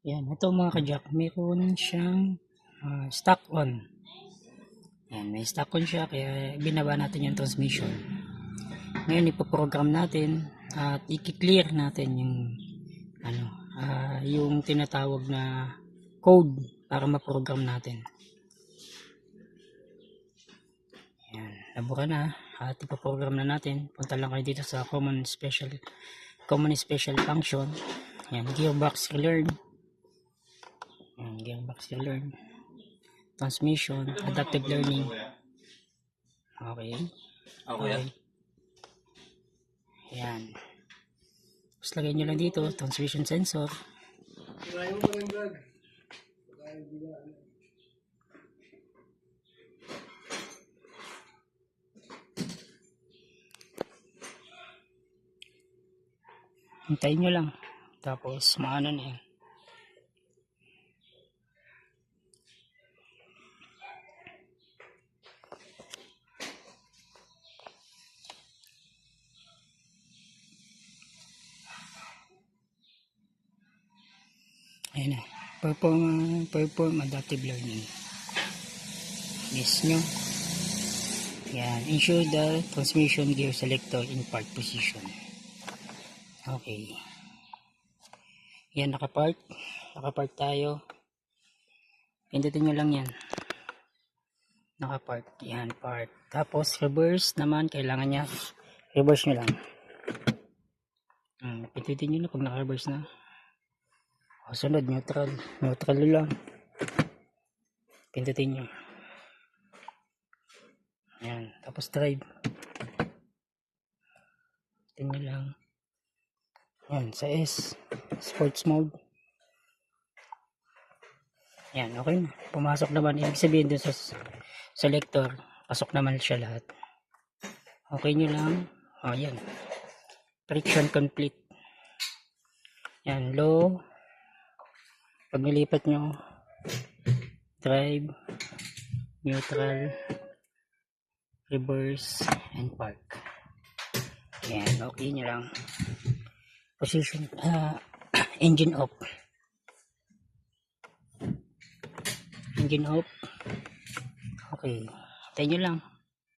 Yan, ito mga kajak, meron siyang stock on. Yan, may stock on siya kaya binaba natin yung transmission. Ngayon ipoprogram natin at i-clear natin yung yung tinatawag na code para ma-program natin. Yan, nabuka na at ipoprogram na natin. Punta lang kayo dito sa common special function. Yan, gearbox relearn. Yan, gearbox relearn. Transmission, adaptive learning. Okay. Yan. Tapos lagay nyo lang dito, transmission sensor. Hintayin nyo lang. Tapos maano na yan. Ayan na. Perform adaptive learning. Yes nyo. Yan. Ensure the transmission gear selector in park position. Okay. Yan, nakapark. Nakapark tayo. Pindutin nyo lang yan. Nakapark. Yan, park. Tapos, reverse naman. Kailangan niya. Reverse nyo lang. Pindutin nyo na pag naka-reverse na. O, sunod, neutral. Neutral lang. Pindutin nyo. Yan. Tapos, drive. Pindutin nyo lang. Yan, sa S. Sports mode. Yan, okay na. Pumasok naman. Ibig sabihin dun sa selector, pasok naman siya lahat. Okay nyo lang. O, yan. Friction complete. Yan, low. Pag nilipat nyo, drive, neutral, reverse, and park. Yan, okay nyo lang. Position, engine off. Engine off. Okay, tayo nyo lang.